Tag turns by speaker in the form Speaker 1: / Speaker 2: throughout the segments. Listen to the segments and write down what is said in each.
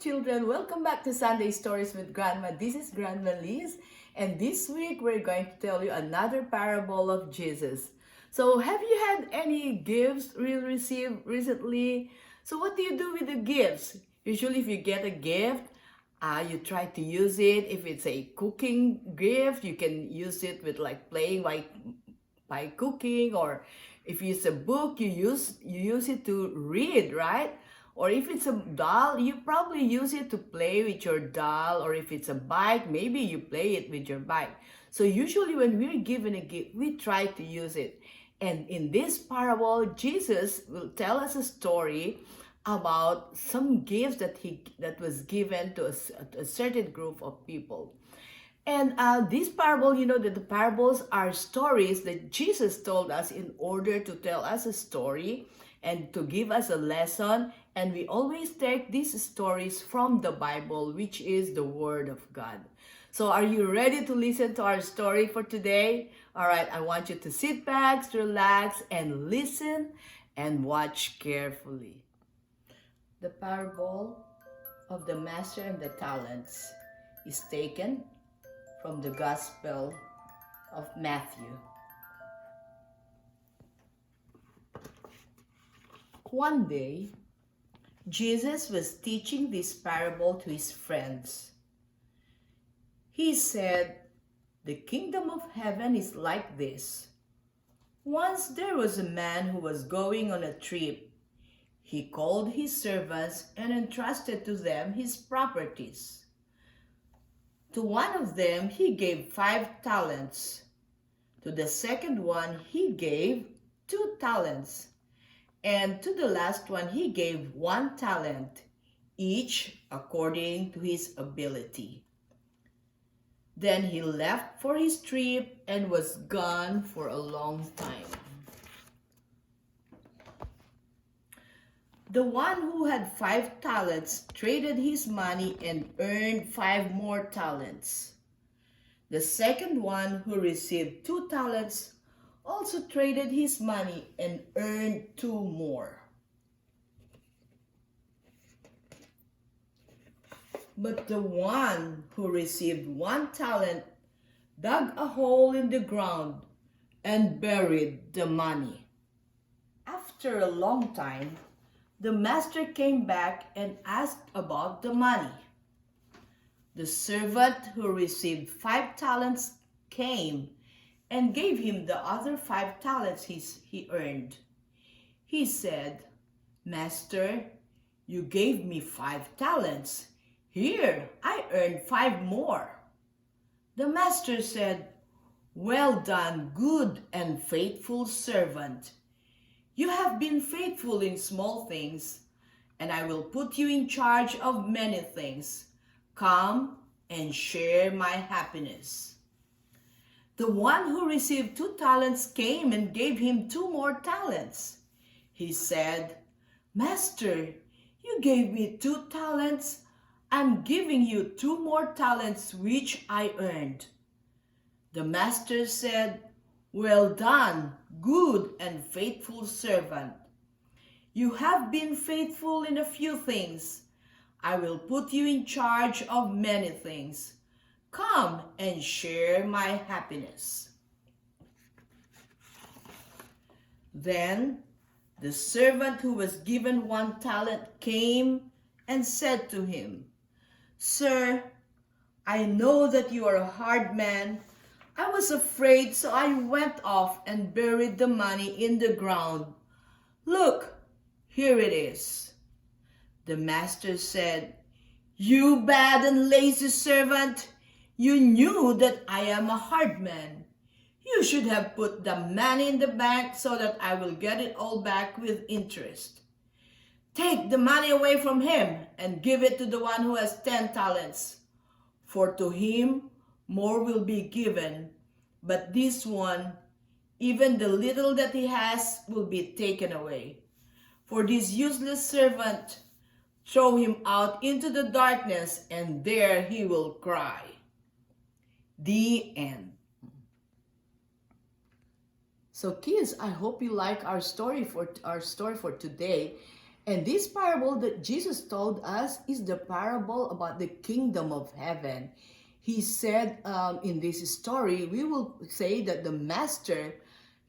Speaker 1: children. Welcome back to Sunday Stories with Grandma. This is Grandma Liz, and this week we're going to tell you another parable of Jesus. So, have you had any gifts we received recently? So, what do you do with the gifts? Usually, if you get a gift, you try to use it. If it's a cooking gift, you can use it with like playing by cooking, or if it's a book, you use it to read, right? Or if it's a doll, you probably use it to play with your doll. Or if it's a bike, maybe you play it with your bike. So usually when we're given a gift, we try to use it. And in this parable, Jesus will tell us a story about some gifts that was given to a certain group of people. And this parable, you know that the parables are stories that Jesus told us in order to tell us a story and to give us a lesson. And we always take these stories from the Bible, which is the Word of God. So are you ready to listen to our story for today? All right, I want you to sit back, relax, and listen and watch carefully. The parable of the master and the talents is taken from the Gospel of Matthew. One day, Jesus was teaching this parable to his friends. He said, "The kingdom of heaven is like this. Once there was a man who was going on a trip. He called his servants and entrusted to them his properties. To one of them he gave 5 talents. To the second one he gave 2 talents. And to the last one he gave 1 talent, each according to his ability. Then he left for his trip and was gone for a long time. The one who had 5 talents traded his money and earned 5 more talents. The second one who received 2 talents also traded his money and earned 2 more. But the one who received 1 talent dug a hole in the ground and buried the money. After a long time, the master came back and asked about the money. The servant who received 5 talents came and gave him the other 5 talents he earned. He said, "Master, you gave me 5 talents. Here, I earned 5 more." The master said, "Well done, good and faithful servant. You have been faithful in small things, and I will put you in charge of many things. Come and share my happiness." The one who received 2 talents came and gave him 2 more talents. He said, "Master, you gave me 2 talents. I'm giving you 2 more talents which I earned." The master said, "Well done, good and faithful servant. You have been faithful in a few things. I will put you in charge of many things. Come and share my happiness." Then the servant who was given 1 talent came and said to him, "Sir, I know that you are a hard man. I was afraid, so I went off and buried the money in the ground. Look, here it is." The master said, "You bad and lazy servant, you knew that I am a hard man. You should have put the money in the bank so that I will get it all back with interest. Take the money away from him and give it to the one who has 10 talents. For to him more will be given, but this one, even the little that he has, will be taken away. For this useless servant, throw him out into the darkness, and there he will cry." The end. So kids, I hope you like our story for today. And this parable that Jesus told us is the parable about the kingdom of heaven. He said in this story, we will say that the master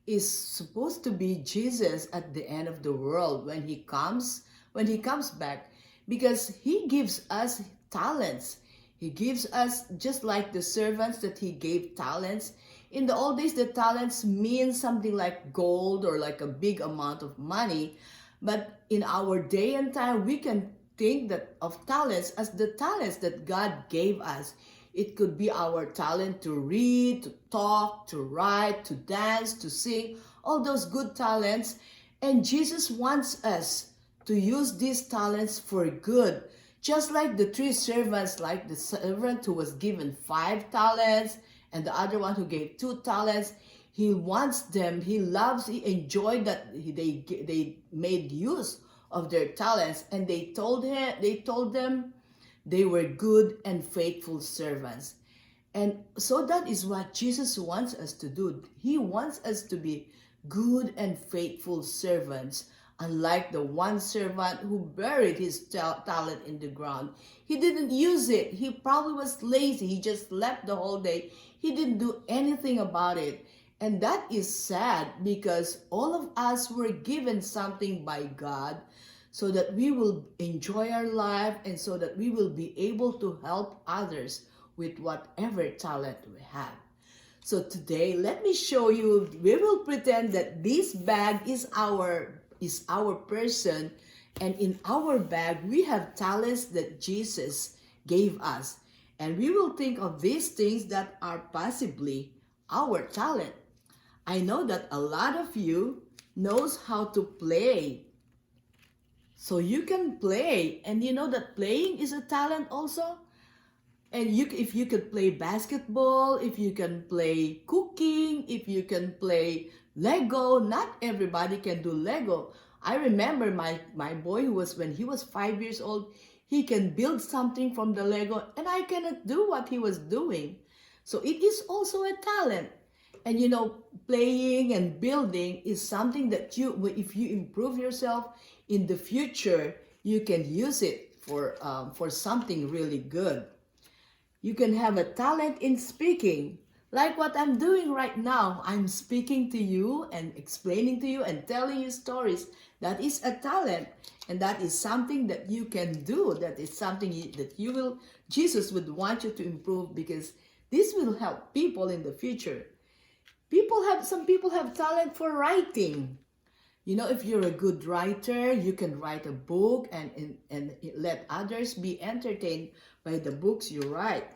Speaker 1: is supposed to be Jesus at the end of the world when he comes back, because he gives us talents. He gives us just like the servants that he gave talents. In the old days, the talents mean something like gold or like a big amount of money. But in our day and time, we can think that of talents as the talents that God gave us. It could be our talent to read, to talk, to write, to dance, to sing, all those good talents. And Jesus wants us to use these talents for good. Just like the three servants, like the servant who was given 5 talents and the other one who gave 2 talents. He wants them, he loves, he enjoyed that they made use of their talents, and they told them they were good and faithful servants. And so that is what Jesus wants us to do. He wants us to be good and faithful servants. Unlike the one servant who buried his talent in the ground. He didn't use it. He probably was lazy. He just slept the whole day. He didn't do anything about it. And that is sad, because all of us were given something by God so that we will enjoy our life and so that we will be able to help others with whatever talent we have. So today, let me show you, we will pretend that this bag is our person, and in our bag we have talents that Jesus gave us, and we will think of these things that are possibly our talent. I know that a lot of you knows how to play, so you can play, and you know that playing is a talent also. And if you could play basketball, if you can play cooking, if you can play Lego. Not everybody can do Lego. I remember my boy when he was 5 years old, he can build something from the Lego, and I cannot do what he was doing. So it is also a talent. And you know, playing and building is something that if you improve yourself in the future, you can use it for something really good. You can have a talent in speaking, like what I'm doing right now. I'm speaking to you and explaining to you and telling you stories. That is a talent, and that is something that you can do. That is something that Jesus would want you to improve, because this will help people in the future. Some people have talent for writing. You know, if you're a good writer, you can write a book and let others be entertained by the books you write.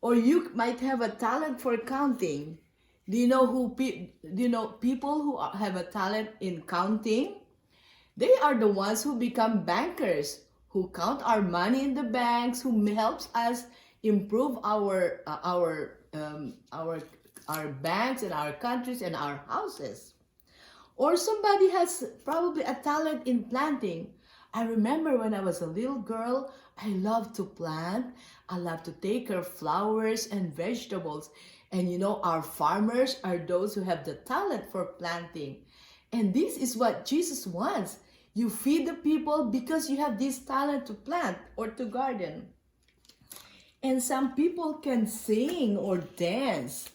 Speaker 1: Or you might have a talent for counting. Do you know people who have a talent in counting? They are the ones who become bankers, who count our money in the banks, who helps us improve our banks and our countries and our houses. Or somebody has probably a talent in planting. I remember when I was a little girl, I loved to plant. I loved to take care of flowers and vegetables. And you know, our farmers are those who have the talent for planting. And this is what Jesus wants. You feed the people because you have this talent to plant or to garden. And some people can sing or dance.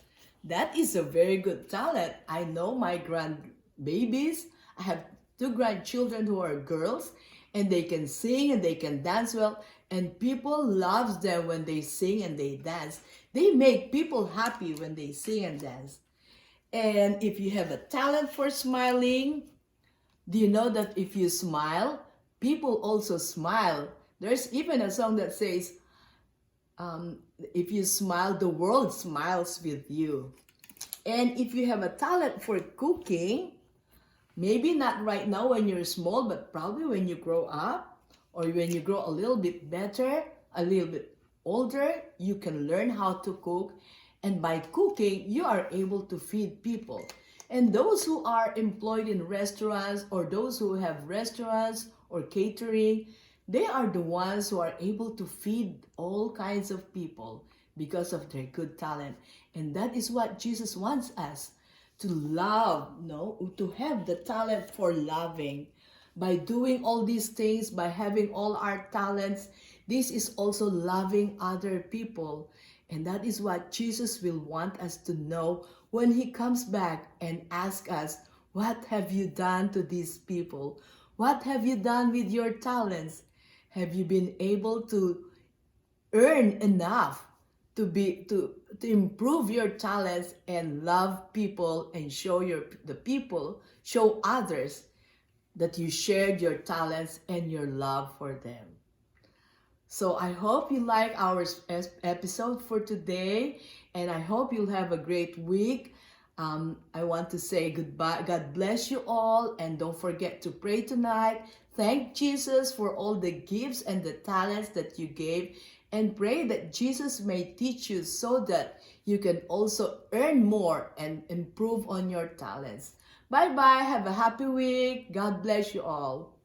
Speaker 1: That is a very good talent. I know my grandbabies. I have 2 grandchildren who are girls, and they can sing and they can dance well, and people loves them when they sing and they dance. They make people happy when they sing and dance. And if you have a talent for smiling, do you know that if you smile, people also smile? There's even a song that says, if you smile, the world smiles with you. And if you have a talent for cooking, maybe not right now when you're small, but probably when you grow up, or when you grow a little bit better, a little bit older, you can learn how to cook. And by cooking, you are able to feed people. And those who are employed in restaurants, or those who have restaurants or catering, they are the ones who are able to feed all kinds of people because of their good talent. And that is what Jesus wants us to love, to have the talent for loving. by doing all these things, by having all our talents, this is also loving other people. And that is what Jesus will want us to know when He comes back and asks us, what have you done to these people? What have you done with your talents? Have you been able to earn enough to improve your talents and love people and show others that you shared your talents and your love for them? So I hope you like our episode for today, and I hope you'll have a great week. I want to say goodbye. God bless you all, and don't forget to pray tonight. Thank Jesus for all the gifts and the talents that you gave, and pray that Jesus may teach you so that you can also earn more and improve on your talents. Bye bye. Have a happy week. God bless you all.